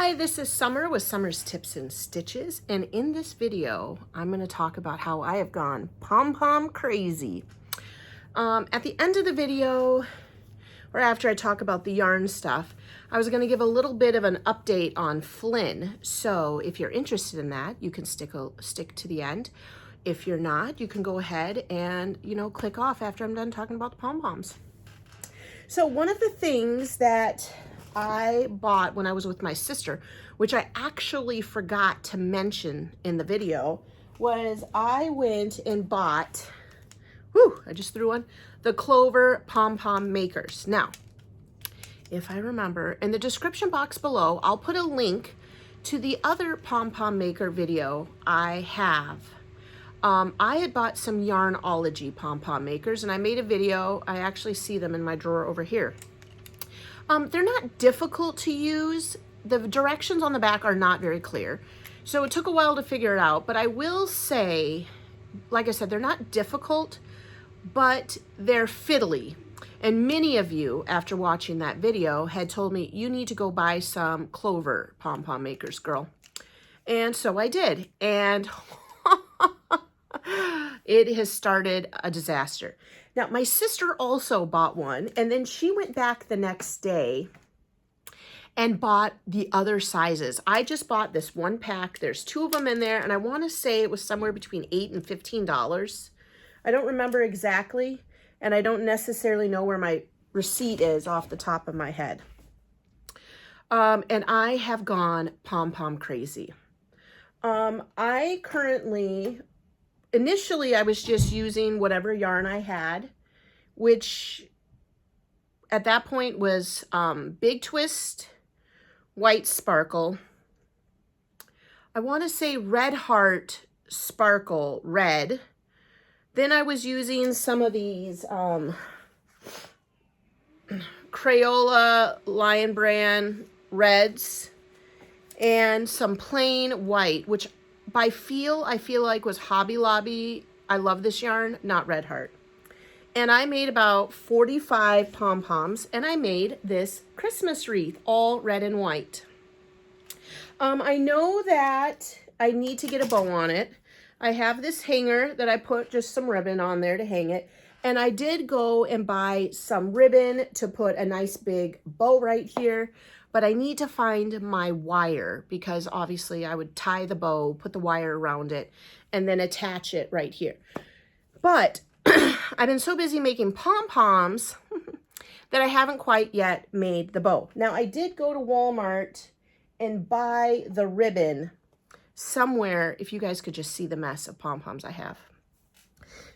Hi, this is Summer with Summer's Tips and Stitches, and in this video, I'm going to talk about how I have gone PomPom crazy. At the end of the video, or after I talk about the yarn stuff, I was going to give a little bit of an update on Flynn. So if you're interested in that, you can stick to the end. If you're not, you can go ahead and, click off after I'm done talking about the pom-poms. So one of the things that I bought when I was with my sister, which I actually forgot to mention in the video, was I went and bought, I just threw one, the Clover pom-pom makers. Now, if I remember, in the description box below, I'll put a link to the other pom-pom maker video I have. I had bought some Yarnology pom-pom makers, and I made a video. I actually see them in my drawer over here. They're not difficult to use. The directions on the back are not very clear. So it took a while to figure it out, but I will say, like I said, they're not difficult, but they're fiddly. And many of you, after watching that video, had told me, you need to go buy some Clover pom-pom makers, girl. And so I did. And it has started a disaster. Now, my sister also bought one, and then she went back the next day and bought the other sizes. I just bought this one pack. There's 2 of them in there, and I want to say it was somewhere between $8 and $15. I don't remember exactly, and I don't necessarily know where my receipt is off the top of my head. And I have gone pom-pom crazy. I currently... Initially, I was just using whatever yarn I had, which at that point was Big Twist, White Sparkle. I want to say Red Heart Sparkle Red. Then I was using some of these Crayola Lion Brand Reds and some plain white, which I feel like was Hobby Lobby. I love this yarn, not Red Heart. And I made about 45 pom-poms, and I made this Christmas wreath, all red and white. I know that I need to get a bow on it. I have this hanger that I put just some ribbon on there to hang it. And I did go and buy some ribbon to put a nice big bow right here. But I need to find my wire, because obviously I would tie the bow, put the wire around it, and then attach it right here. But I've been so busy making pom-poms that I haven't quite yet made the bow. Now, I did go to Walmart and buy the ribbon somewhere, if you guys could just see the mess of pom-poms I have.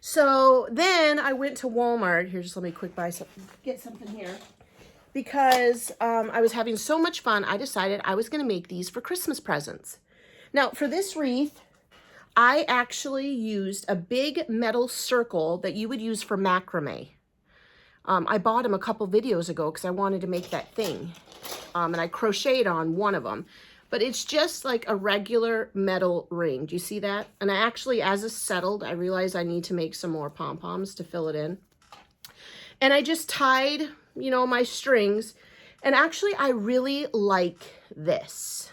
So then I went to Walmart. Here, just let me quick buy something, get something here. Because I was having so much fun, I decided I was going to make these for Christmas presents. Now, for this wreath, I actually used a big metal circle that you would use for macrame. I bought them a couple videos ago because I wanted to make that thing. And I crocheted on one of them. But it's just like a regular metal ring. Do you see that? And I actually, as it's settled, I realized I need to make some more pom-poms to fill it in. And I just tied, my strings. And actually, I really like this.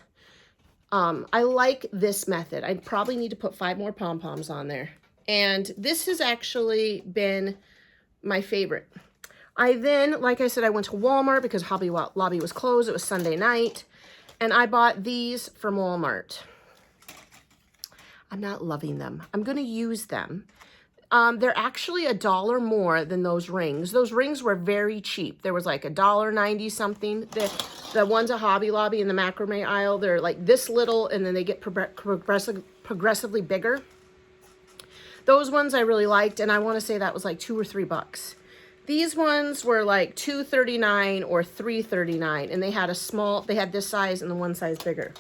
I like this method. I probably need to put 5 more pom-poms on there. And this has actually been my favorite. I then, like I said, I went to Walmart because Hobby Lobby was closed. It was Sunday night. And I bought these from Walmart. I'm not loving them. I'm going to use them. They're actually $1 more than those rings. Those rings were very cheap. There was like $1.90 something. The ones at Hobby Lobby in the macrame aisle, they're like this little, and then they get progressively bigger. Those ones I really liked, and I want to say that was like $2 or $3. These ones were like $2.39 or $3.39, and they had this size and the one size bigger.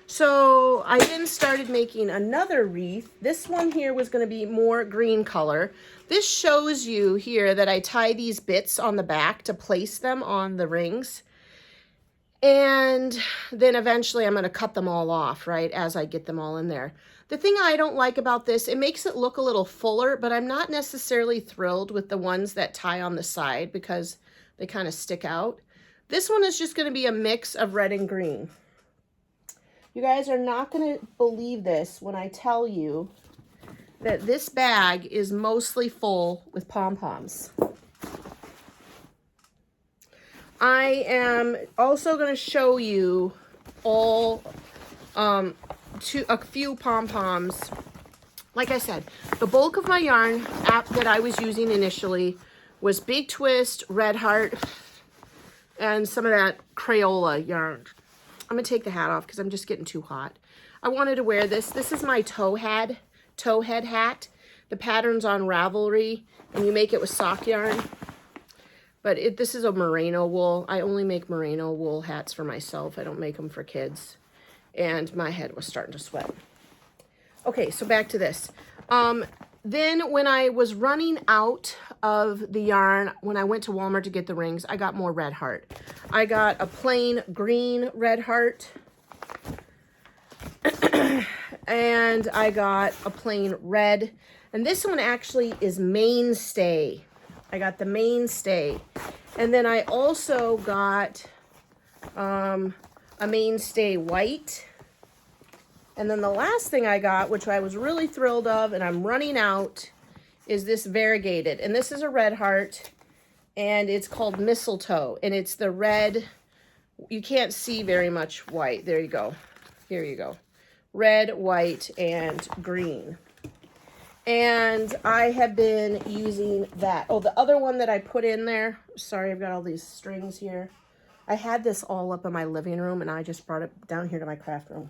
So I then started making another wreath. This one here was going to be more green color. This shows you here that I tie these bits on the back to place them on the rings. And then eventually I'm going to cut them all off, right, as I get them all in there. The thing I don't like about this, it makes it look a little fuller, but I'm not necessarily thrilled with the ones that tie on the side because they kind of stick out. This one is just going to be a mix of red and green. You guys are not going to believe this when I tell you that this bag is mostly full with pom-poms. I am also going to show you all a few pom-poms. Like I said, the bulk of my yarn that I was using initially was Big Twist, Red Heart, and some of that Crayola yarn. I'm going to take the hat off because I'm just getting too hot. I wanted to wear this. This is my towhead hat. The pattern's on Ravelry, and you make it with sock yarn. But this is a merino wool. I only make merino wool hats for myself. I don't make them for kids. And my head was starting to sweat. Okay, so back to this. Then when I was running out of the yarn, when I went to Walmart to get the rings, I got more Red Heart. I got a plain green Red Heart. And I got a plain red. And this one actually is Mainstay. I got the Mainstay. And then I also got a Mainstay white. And then the last thing I got, which I was really thrilled of, and I'm running out, is this variegated. And this is a Red Heart, and it's called Mistletoe. And it's the red, you can't see very much white. There you go. Here you go. Red, white, and green. And I have been using that. Oh, the other one that I put in there, sorry, I've got all these strings here. I had this all up in my living room, and I just brought it down here to my craft room.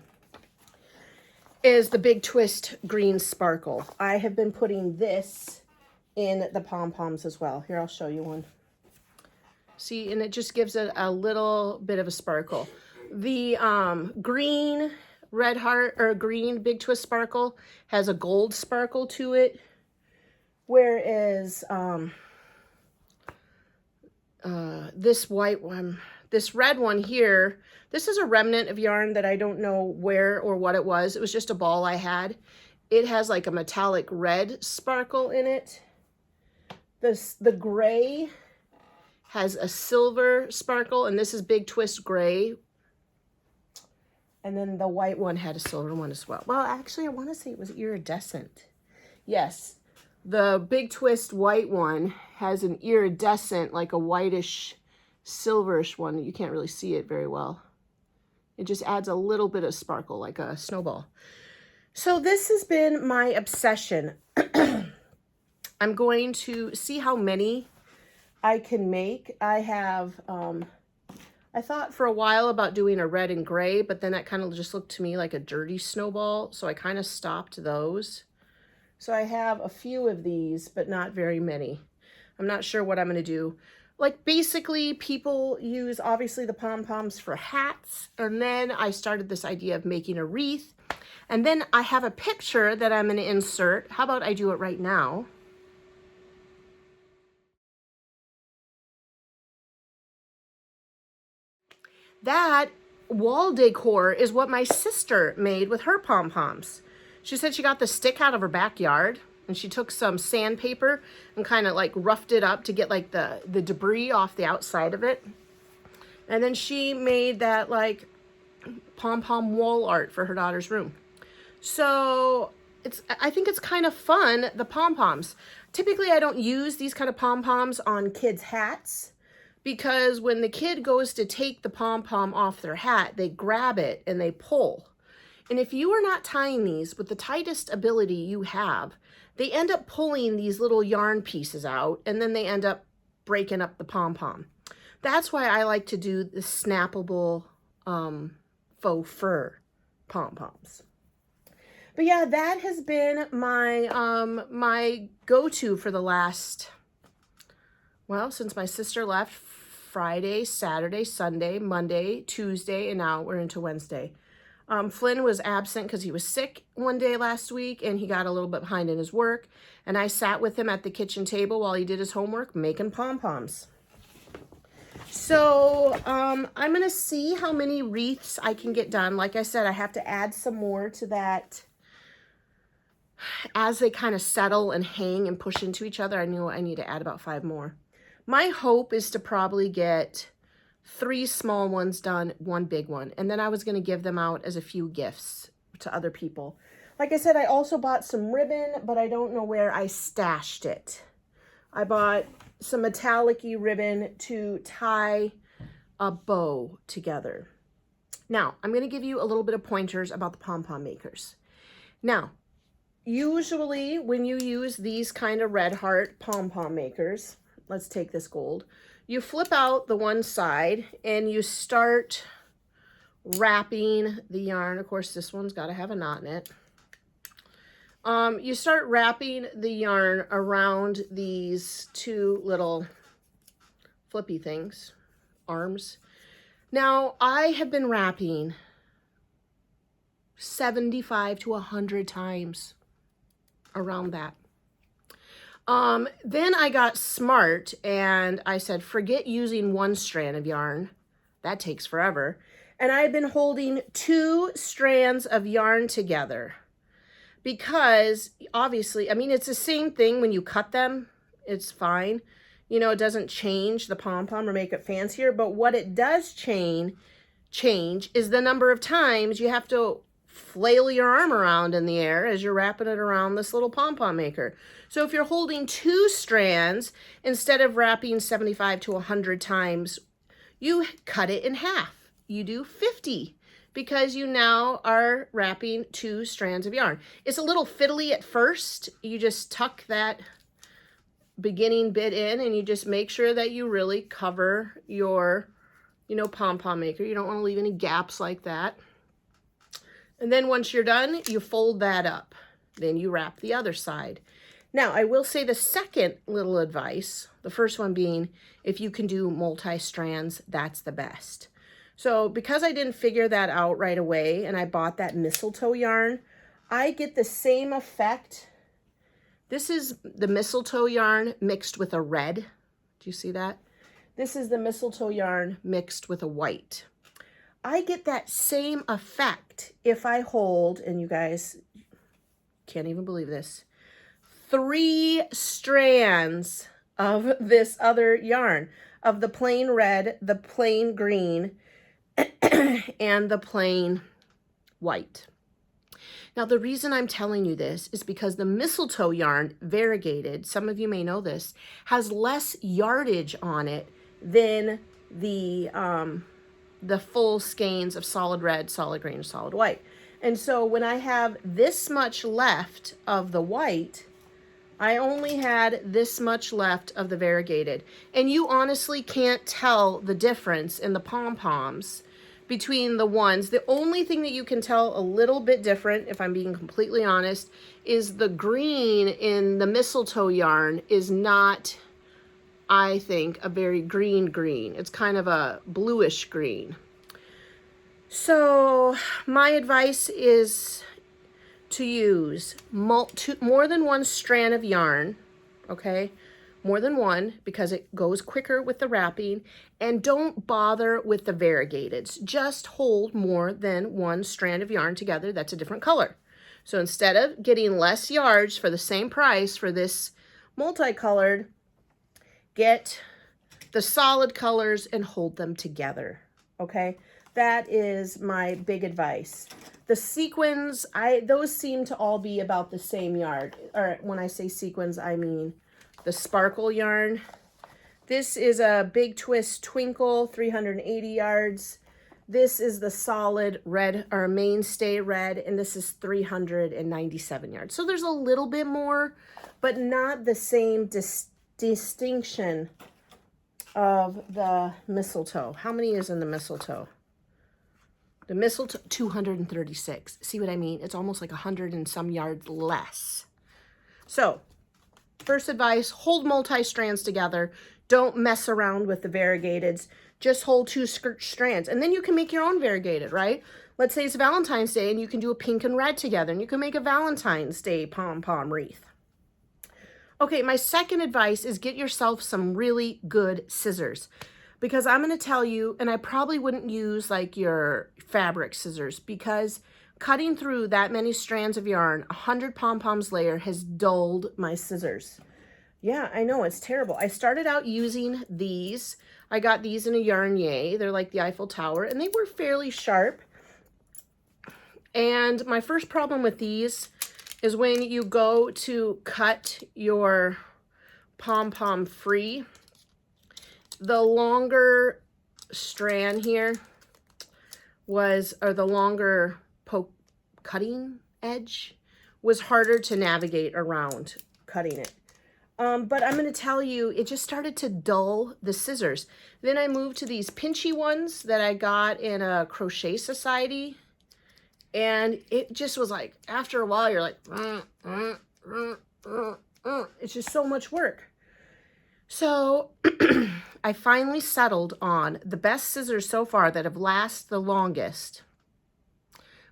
Is the Big Twist Green Sparkle. I have been putting this in the pom-poms as well. Here, I'll show you one. See, and it just gives it a little bit of a sparkle. The green Red Heart, or green Big Twist Sparkle has a gold sparkle to it. Whereas this white one, this red one here, this is a remnant of yarn that I don't know where or what it was. It was just a ball I had. It has like a metallic red sparkle in it. The gray has a silver sparkle, and this is Big Twist Gray. And then the white one had a silver one as well. Well, actually, I want to say it was iridescent. Yes, the Big Twist white one has an iridescent, like a whitish, silverish one. You can't really see it very well. It just adds a little bit of sparkle, like a snowball. So this has been my obsession. I'm going to see how many I can make. I have, I thought for a while about doing a red and gray, but then that kind of just looked to me like a dirty snowball. So I kind of stopped those. So I have a few of these, but not very many. I'm not sure what I'm going to do. Like basically people use obviously the pom-poms for hats. And then I started this idea of making a wreath. And then I have a picture that I'm going to insert. How about I do it right now? That wall decor is what my sister made with her pom-poms. She said she got the stick out of her backyard, and she took some sandpaper and kind of like roughed it up to get like the debris off the outside of it. And then she made that like pom-pom wall art for her daughter's room. So I think it's kind of fun, the pom-poms. Typically I don't use these kind of pom-poms on kids' hats, because when the kid goes to take the pom-pom off their hat, they grab it and they pull. And if you are not tying these with the tightest ability you have, they end up pulling these little yarn pieces out, and then they end up breaking up the pom-pom. That's why I like to do the snappable faux fur pom-poms. But yeah, that has been my my go-to for the last, well, since my sister left. Friday, Saturday, Sunday, Monday, Tuesday, and now we're into Wednesday. Flynn was absent because he was sick one day last week, and he got a little bit behind in his work. And I sat with him at the kitchen table while he did his homework, making pom-poms. So I'm going to see how many wreaths I can get done. Like I said, I have to add some more to that. As they kind of settle and hang and push into each other, I knew I need to add about 5 more. My hope is to probably get 3 small ones done, 1 big one. And then I was going to give them out as a few gifts to other people. Like I said, I also bought some ribbon, but I don't know where I stashed it. I bought some metallic-y ribbon to tie a bow together. Now, I'm going to give you a little bit of pointers about the pom-pom makers. Now, usually when you use these kind of red heart pom-pom makers, let's take this gold, you flip out the one side and you start wrapping the yarn. Of course, this one's got to have a knot in it. You start wrapping the yarn around these 2 little flippy things, arms. Now, I have been wrapping 75 to 100 times around that. Then I got smart and I said, forget using 1 strand of yarn. That takes forever. And I had been holding 2 strands of yarn together because obviously, I mean, it's the same thing when you cut them. It's fine. You know, it doesn't change the pom-pom or make it fancier, but what it does change is the number of times you have to flail your arm around in the air as you're wrapping it around this little pom-pom maker. So if you're holding 2 strands, instead of wrapping 75 to 100 times, you cut it in half. You do 50 because you now are wrapping 2 strands of yarn. It's a little fiddly at first. You just tuck that beginning bit in and you just make sure that you really cover your, you know, pom-pom maker. You don't want to leave any gaps like that. And then once you're done, you fold that up. Then you wrap the other side. Now, I will say the second little advice, the first one being, if you can do multi-strands, that's the best. So because I didn't figure that out right away and I bought that mistletoe yarn, I get the same effect. This is the mistletoe yarn mixed with a red. Do you see that? This is the mistletoe yarn mixed with a white. I get that same effect if I hold, and you guys can't even believe this, 3 strands of this other yarn, of the plain red, the plain green, and the plain white. Now, the reason I'm telling you this is because the mistletoe yarn, variegated, some of you may know this, has less yardage on it than the full skeins of solid red, solid green, solid white. And so when I have this much left of the white, I only had this much left of the variegated. And you honestly can't tell the difference in the pom-poms between the ones. The only thing that you can tell a little bit different, if I'm being completely honest, is the green in the mistletoe yarn is not, I think, a very green. It's kind of a bluish green. So my advice is to use more than 1 strand of yarn, okay? More than 1 because it goes quicker with the wrapping, and don't bother with the variegateds. Just hold more than 1 strand of yarn together that's a different color. So instead of getting less yards for the same price for this multicolored, get the solid colors and hold them together, okay? That is my big advice. The sequins, those seem to all be about the same yard. Or when I say sequins, I mean the sparkle yarn. This is a Big Twist Twinkle, 380 yards. This is the solid red, or mainstay red, and this is 397 yards. So there's a little bit more, but not the same distinction of the mistletoe. How many is in the mistletoe? The mistletoe, 236. See what I mean? It's almost like 100 and some yards less. So, first advice, hold multi-strands together. Don't mess around with the variegateds. Just hold 2 strands. And then you can make your own variegated, right? Let's say it's Valentine's Day and you can do a pink and red together. And you can make a Valentine's Day pom-pom wreath. Okay, my second advice is get yourself some really good scissors. Because I'm going to tell you, and I probably wouldn't use like your fabric scissors, because cutting through that many strands of yarn, 100 pom-poms layer, has dulled my scissors. Yeah, I know, it's terrible. I started out using these. I got these in a yarn yay. They're like the Eiffel Tower, and they were fairly sharp. And my first problem with these is when you go to cut your pom-pom free, the longer strand here was, or the longer cutting edge was harder to navigate around cutting it. But I'm going to tell you, it just started to dull the scissors. Then I moved to these pinchy ones that I got in a crochet society. And it just was like, after a while, you're like, it's just so much work. So I finally settled on the best scissors so far that have lasted the longest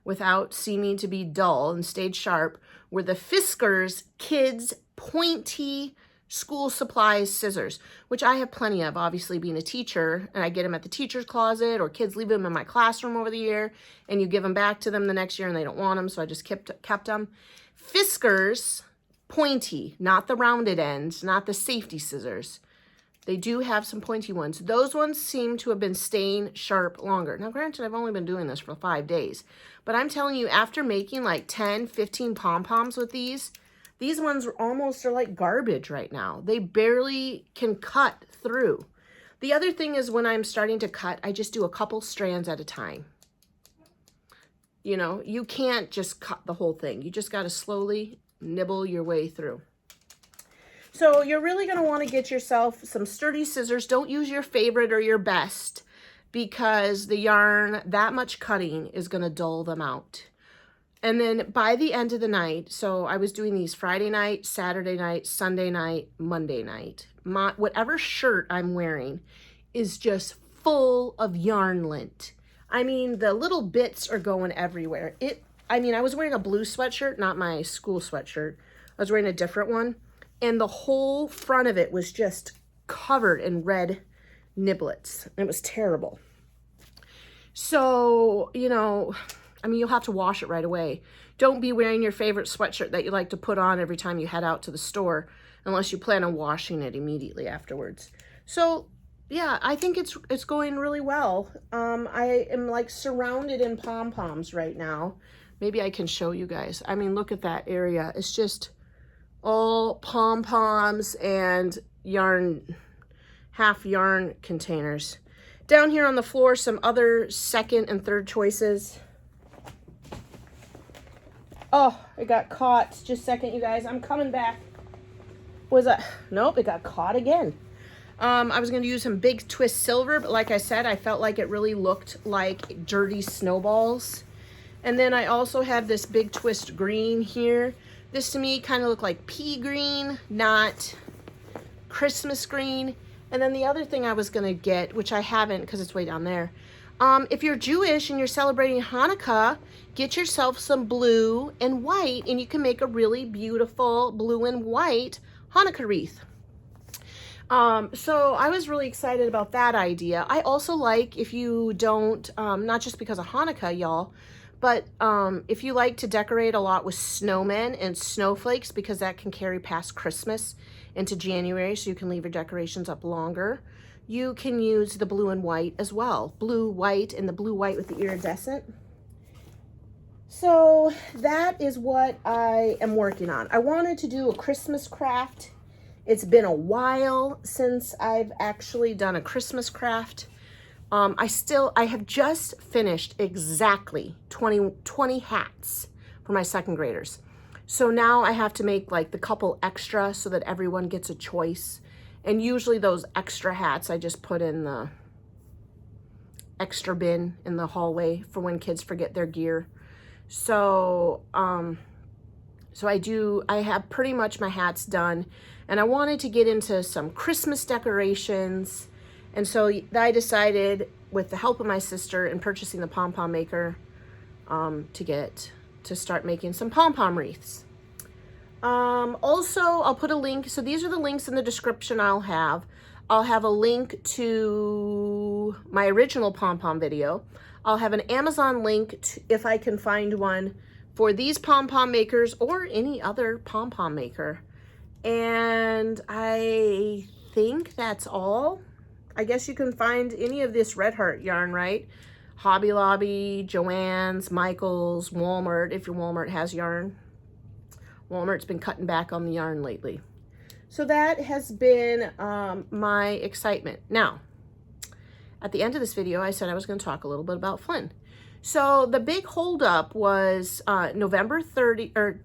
without seeming to be dull and stayed sharp were the Fiskars Kids Pointy School Supplies Scissors, which I have plenty of, obviously being a teacher, and I get them at the teacher's closet, or kids leave them in my classroom over the year, and you give them back to them the next year and they don't want them, so I just kept them. Fiskars Pointy, not the rounded ends, not the safety scissors. They do have some pointy ones. Those ones seem to have been staying sharp longer. Now, granted, I've only been doing this for 5 days, but I'm telling you, after making like 10, 15 pom-poms with these ones almost are like garbage right now. They barely can cut through. The other thing is when I'm starting to cut, I just do a couple strands at a time. You know, you can't just cut the whole thing. You just got to slowly nibble your way through. So you're really going to want to get yourself some sturdy scissors. Don't use your favorite or your best, because the yarn, that much cutting is going to dull them out. And then by the end of the night, so I was doing these Friday night, Saturday night, Sunday night, Monday night. Whatever shirt I'm wearing is just full of yarn lint. I mean, the little bits are going everywhere. I was wearing a blue sweatshirt, not my school sweatshirt. I was wearing a different one. And the whole front of it was just covered in red niblets. It was terrible. So, you know, you'll have to wash it right away. Don't be wearing your favorite sweatshirt that you like to put on every time you head out to the store, unless you plan on washing it immediately afterwards. So, yeah, I think it's going really well. I am like surrounded in pom-poms right now. Maybe I can show you guys. I mean, look at that area. It's just all pom-poms and yarn, half yarn containers. Down here on the floor, some other second and third choices. Oh, it got caught. Just a second, you guys. I'm coming back. Was that? Nope, it got caught again. I was going to use some Big Twist Silver, but like I said, I felt like it really looked like dirty snowballs. And then I also have this Big Twist Green here. This to me kind of looked like pea green, not Christmas green. And then the other thing I was going to get, which I haven't because it's way down there. If you're Jewish and you're celebrating Hanukkah, get yourself some blue and white, and you can make a really beautiful blue and white Hanukkah wreath. So I was really excited about that idea. I also like, if you don't, not just because of Hanukkah, y'all, but if you like to decorate a lot with snowmen and snowflakes, because that can carry past Christmas into January, so you can leave your decorations up longer, you can use the blue and white as well. Blue, white, and the blue, white with the iridescent. So that is what I am working on. I wanted to do a Christmas craft. It's been a while since I've actually done a Christmas craft. I have just finished exactly 20 hats for my second graders. So now I have to make like the couple extra so that everyone gets a choice. And usually those extra hats I just put in the extra bin in the hallway for when kids forget their gear. So, I have pretty much my hats done, and I wanted to get into some Christmas decorations. And so I decided, with the help of my sister in purchasing the pom-pom maker, to start making some pom-pom wreaths. Also, I'll put a link. So these are the links in the description I'll have. I'll have a link to my original pom-pom video. I'll have an Amazon link, if I can find one, for these pom-pom makers or any other pom-pom maker. And I think that's all I guess you can find any of this Red Heart yarn, right? Hobby Lobby, Joann's, Michael's, Walmart, if your Walmart has yarn. Walmart's been cutting back on the yarn lately. So that has been my excitement. Now, at the end of this video, I said I was going to talk a little bit about Flynn. So the big holdup was November 30, or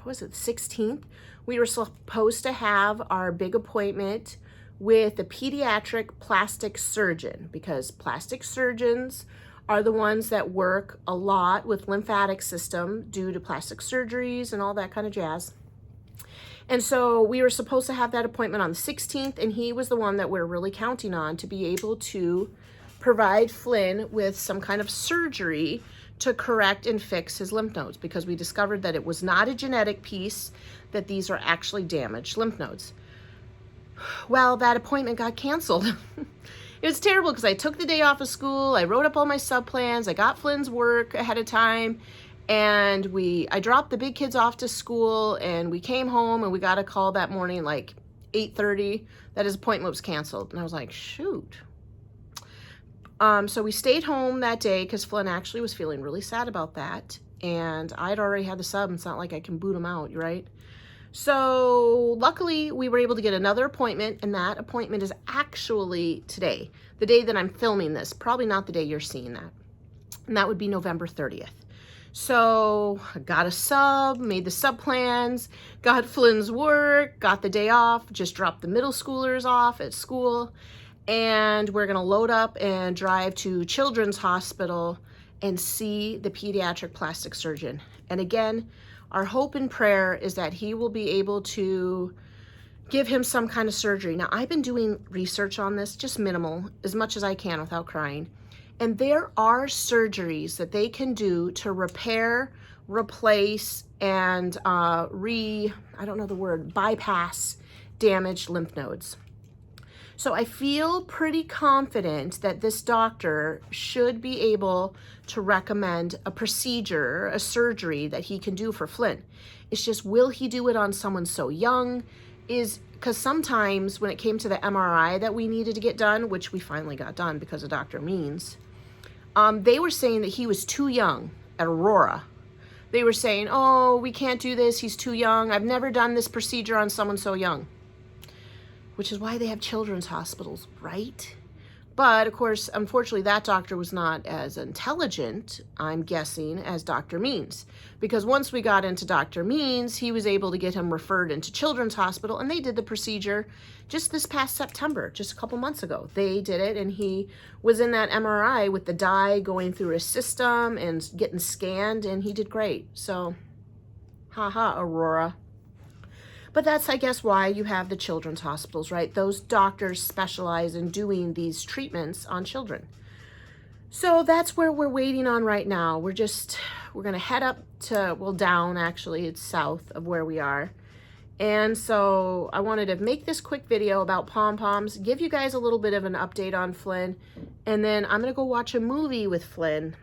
was it 16th? We were supposed to have our big appointment with the pediatric plastic surgeon, because plastic surgeons are the ones that work a lot with lymphatic system due to plastic surgeries and all that kind of jazz. And so we were supposed to have that appointment on the 16th, and he was the one that we're really counting on to be able to provide Flynn with some kind of surgery to correct and fix his lymph nodes, because we discovered that it was not a genetic piece, that these are actually damaged lymph nodes. Well, that appointment got canceled. It was terrible because I took the day off of school, I wrote up all my sub-plans, I got Flynn's work ahead of time, and I dropped the big kids off to school, and we came home, and we got a call that morning, like 8:30, that his appointment was canceled. And I was like, shoot. So we stayed home that day because Flynn actually was feeling really sad about that. And I'd already had the sub. It's not like I can boot him out, right? So luckily we were able to get another appointment, and that appointment is actually today, the day that I'm filming this, probably not the day you're seeing that. And that would be November 30th. So I got a sub, made the sub plans, got Flynn's work, got the day off, just dropped the middle schoolers off at school. And we're gonna load up and drive to Children's Hospital and see the pediatric plastic surgeon. And again, our hope and prayer is that he will be able to give him some kind of surgery. Now, I've been doing research on this, just minimal, as much as I can without crying. And there are surgeries that they can do to repair, replace, and bypass damaged lymph nodes. So I feel pretty confident that this doctor should be able to recommend a procedure, a surgery that he can do for Flynn. It's just, will he do it on someone so young? Because sometimes when it came to the MRI that we needed to get done, which we finally got done because of Dr. Means, they were saying that he was too young at Aurora. They were saying, oh, we can't do this, he's too young. I've never done this procedure on someone so young. Which is why they have children's hospitals, right? But of course, unfortunately, that doctor was not as intelligent, I'm guessing, as Dr. Means. Because once we got into Dr. Means, he was able to get him referred into Children's Hospital, and they did the procedure just this past September, just a couple months ago. They did it, and he was in that MRI with the dye going through his system and getting scanned, and he did great. So, haha, Aurora. But that's, I guess, why you have the children's hospitals, right? Those doctors specialize in doing these treatments on children. So that's where we're waiting on right now. We're going to head up to, well, down, actually. It's south of where we are. And so I wanted to make this quick video about pom-poms, give you guys a little bit of an update on Flynn, and then I'm going to go watch a movie with Flynn.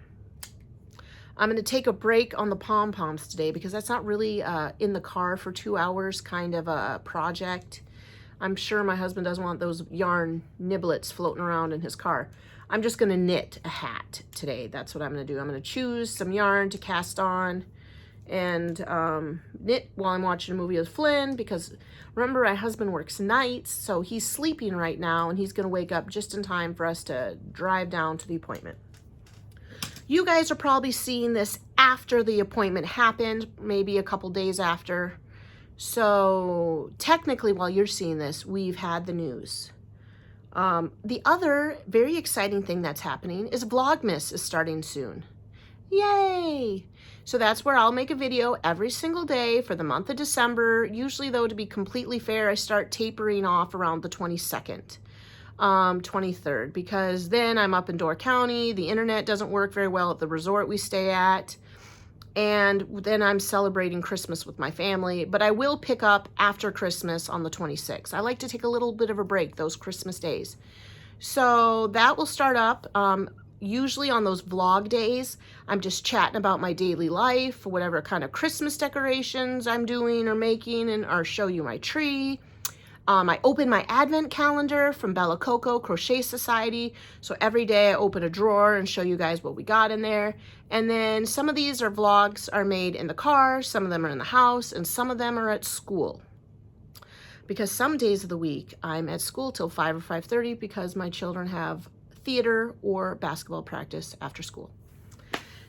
I'm going to take a break on the pom-poms today because that's not really in the car for 2 hours kind of a project. I'm sure my husband doesn't want those yarn niblets floating around in his car. I'm just going to knit a hat today. That's what I'm going to do. I'm going to choose some yarn to cast on and knit while I'm watching a movie with Flynn, because remember, my husband works nights, so he's sleeping right now, and he's going to wake up just in time for us to drive down to the appointment. You guys are probably seeing this after the appointment happened, maybe a couple days after. So technically, while you're seeing this, we've had the news. The other very exciting thing that's happening is Vlogmas is starting soon. Yay! So that's where I'll make a video every single day for the month of December. Usually, though, to be completely fair, I start tapering off around the 22nd. 23rd, because then I'm up in Door County. The internet doesn't work very well at the resort we stay at. And then I'm celebrating Christmas with my family, but I will pick up after Christmas on the 26th. I like to take a little bit of a break those Christmas days. So that will start up. Usually on those vlog days, I'm just chatting about my daily life, whatever kind of Christmas decorations I'm doing or making, or show you my tree. I open my advent calendar from Bella Coco Crochet Society. So every day I open a drawer and show you guys what we got in there. And then some of these are vlogs are made in the car, some of them are in the house, and some of them are at school. Because some days of the week I'm at school till 5 or 5:30 because my children have theater or basketball practice after school.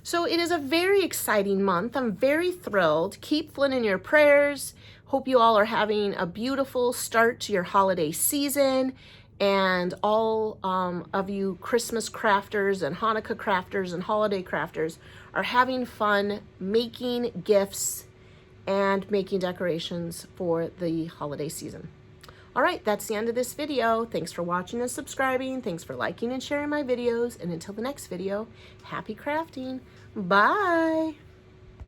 So it is a very exciting month. I'm very thrilled. Keep Flynn in your prayers. Hope you all are having a beautiful start to your holiday season. And all of you Christmas crafters and Hanukkah crafters and holiday crafters are having fun making gifts and making decorations for the holiday season. All right, that's the end of this video. Thanks for watching and subscribing. Thanks for liking and sharing my videos. And until the next video, happy crafting. Bye.